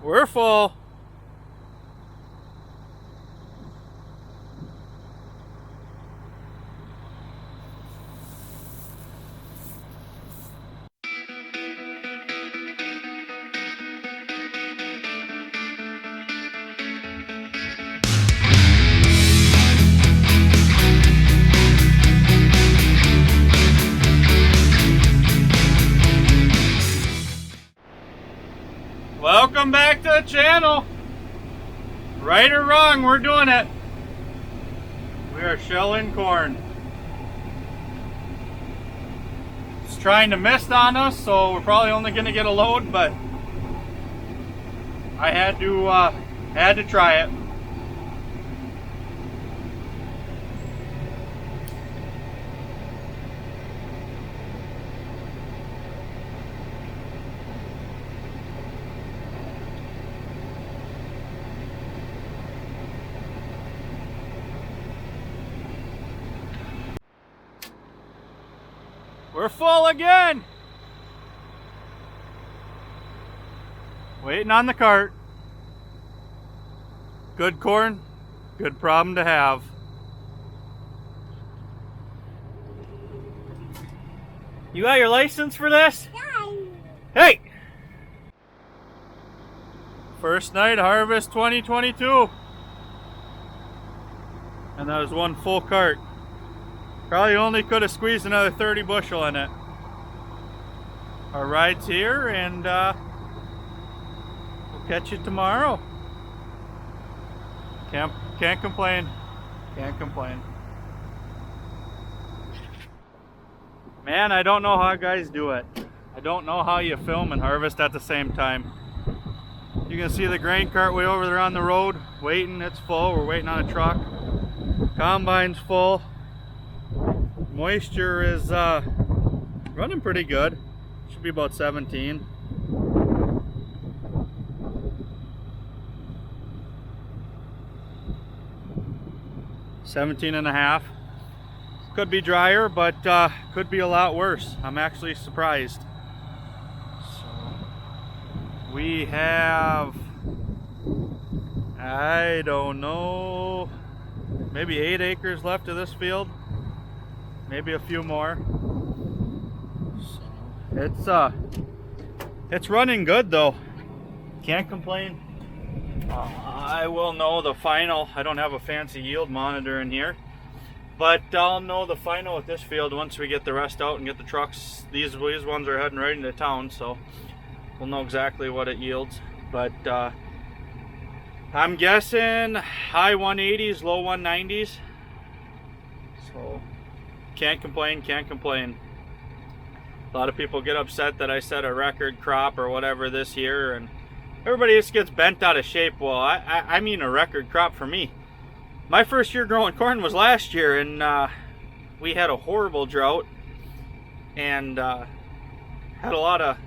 We're full. Welcome back to the channel. Right or wrong, we're doing it. We are shelling corn. It's trying to mist on us, so we're probably only going to get a load, but I had to try it. We're full again. Waiting on the cart. Good corn, good problem to have. You got your license for this? Hey! First night harvest 2022. And that was one full cart. Probably only could have squeezed another 30 bushel in it. Our ride's here, and we'll catch you tomorrow. Can't complain. Can't complain. Man, I don't know how guys do it. I don't know how you film and harvest at the same time. You can see the grain cart way over there on the road, waiting. It's full. We're waiting on a truck. Combine's full. Moisture is running pretty good. Should be about 17. and a half. Could be drier, but could be a lot worse. I'm actually surprised. So we have, I don't know, maybe 8 acres left of this field. Maybe a few more. So it's running good though. Can't complain. I will know the final. I don't have a fancy yield monitor in here, but I'll know the final with this field once we get the rest out and get the trucks. These ones are heading right into town, so we'll know exactly what it yields. But I'm guessing high 180s, low 190s. So can't complain, can't complain. A lot of people get upset that I said a record crop or whatever this year, and everybody just gets bent out of shape. Well, I mean a record crop for me. My first year growing corn was last year, and we had a horrible drought and had a lot of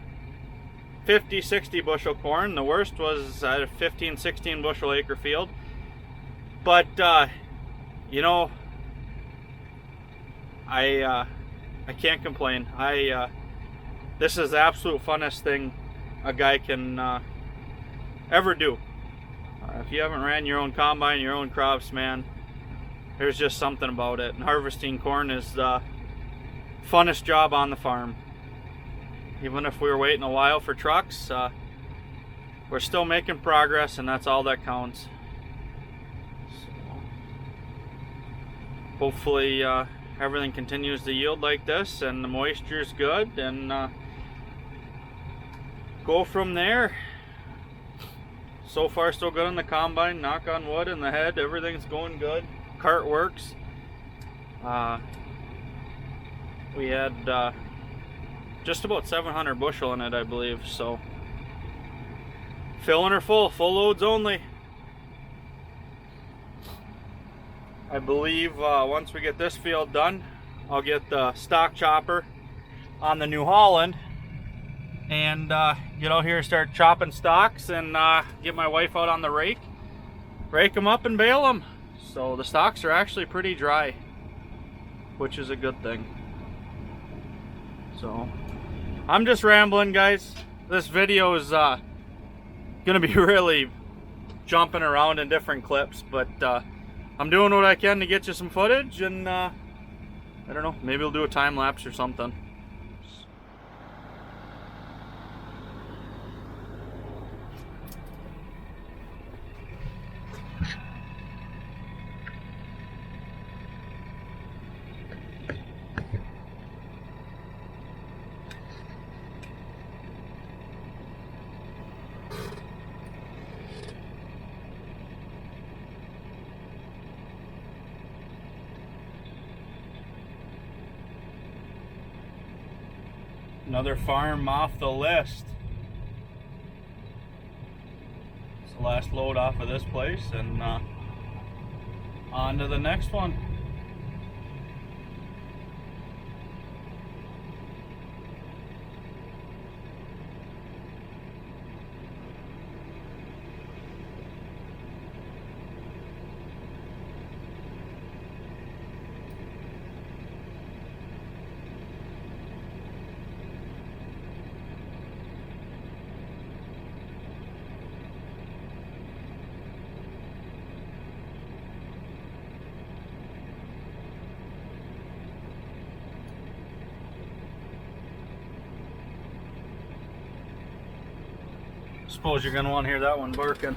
50, 60 bushel corn. The worst was a 15, 16 bushel acre field. But, you know, I can't complain. This is the absolute funnest thing a guy can ever do. If you haven't ran your own combine, your own crops, man, there's just something about it. And harvesting corn is the funnest job on the farm. Even if we were waiting a while for trucks, we're still making progress, and that's all that counts. So, hopefully everything continues to yield like this, and the moisture's good, and go from there. So far so good on the combine, knock on wood, in the head everything's going good. Cart works. We had just about 700 bushel in it, I believe, so filling her full loads only. I believe once we get this field done, I'll get the stock chopper on the New Holland and get out here, start chopping stalks, and get my wife out on the rake them up and bale them. So the stalks are actually pretty dry, which is a good thing. So I'm just rambling, guys. This video is gonna be really jumping around in different clips, but I'm doing what I can to get you some footage, and I don't know, maybe we'll do a time lapse or something. Another farm off the list. It's the last load off of this place, and on to the next one. Suppose you're gonna want to hear that one barking.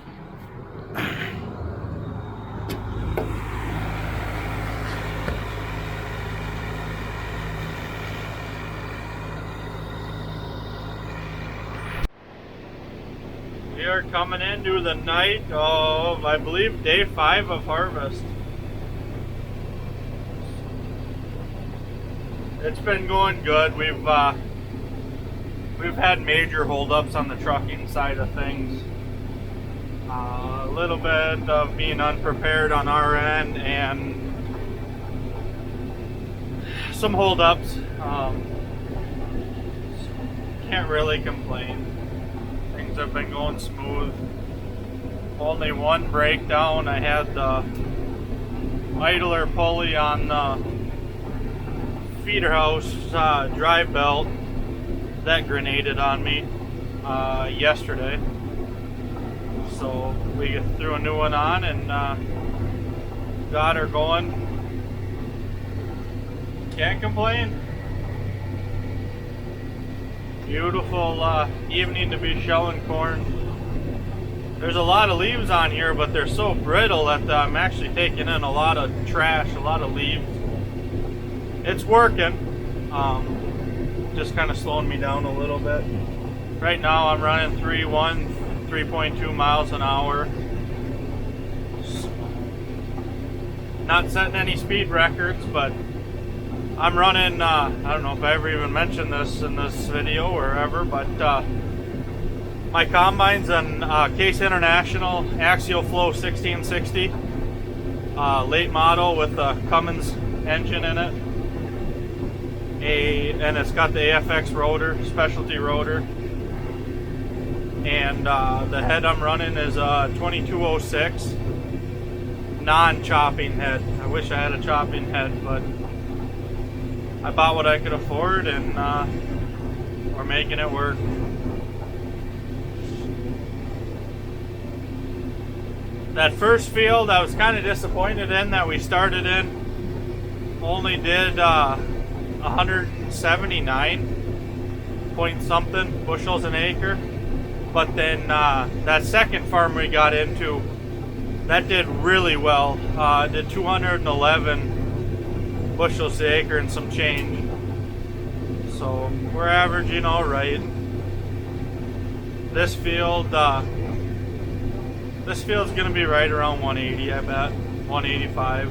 We are coming into the night of, I believe, day 5 of harvest. It's been going good. We've had major holdups on the trucking side of things. A little bit of being unprepared on our end, and some holdups. Can't really complain. Things have been going smooth. Only one breakdown. I had the idler pulley on the feeder house drive belt that grenaded on me yesterday, so we threw a new one on and got her going. Can't complain. Beautiful evening to be shelling corn. There's a lot of leaves on here, but they're so brittle that I'm actually taking in a lot of trash, a lot of leaves. It's working. Just kind of slowing me down a little bit. Right now I'm running 3.2 miles an hour. Not setting any speed records, but I'm running, I don't know if I ever even mentioned this in this video or ever, but my combine's an Case International Axial Flow 1660 late model with a Cummins engine in it. And it's got the AFX rotor, specialty rotor, and the head I'm running is a 2206 non-chopping head. I wish I had a chopping head, but I bought what I could afford, and we're making it work. That first field I was kind of disappointed in that we started in. Only did 179 point something bushels an acre, but then that second farm we got into, that did really well. Did 211 bushels an acre and some change, so we're averaging all right. This field's gonna be right around 180, I bet 185.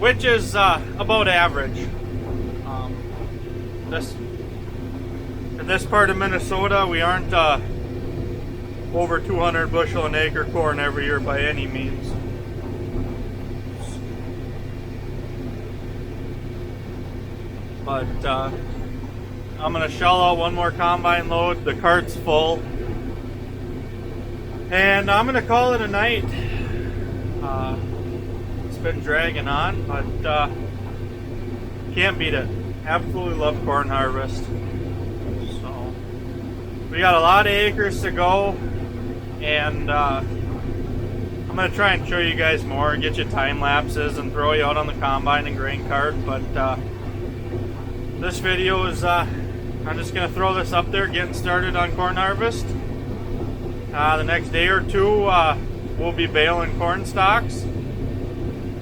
Which is about average. In this part of Minnesota, we aren't over 200 bushel an acre corn every year by any means. But I'm gonna shell out one more combine load. The cart's full, and I'm gonna call it a night. Been dragging on, but can't beat it. Absolutely love corn harvest. So we got a lot of acres to go, and I'm going to try and show you guys more, get you time lapses and throw you out on the combine and grain cart, but this video is, I'm just going to throw this up there, getting started on corn harvest. The next day or two, we'll be baling corn stalks,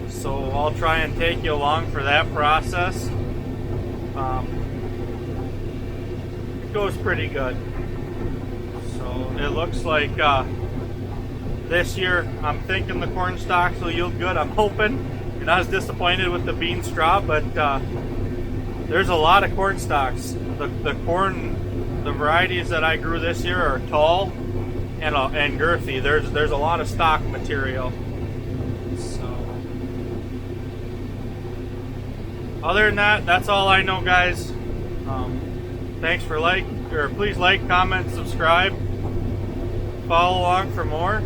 so I'll try and take you along for that process. It goes pretty good. So it looks like this year I'm thinking the corn stalks will yield good. I'm hoping. You're not as disappointed with the bean straw, but there's a lot of corn stalks. The corn, the varieties that I grew this year are tall and girthy. There's a lot of stalk material. So other than that, that's all I know, guys. Thanks for please like, comment, subscribe, follow along for more,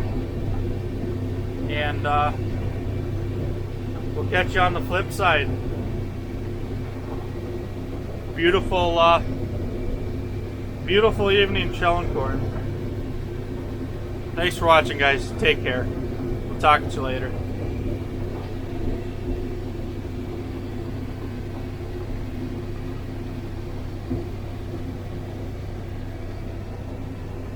and we'll catch you on the flip side. Beautiful, beautiful evening shelling corn. Thanks for watching, guys. Take care. We'll talk to you later.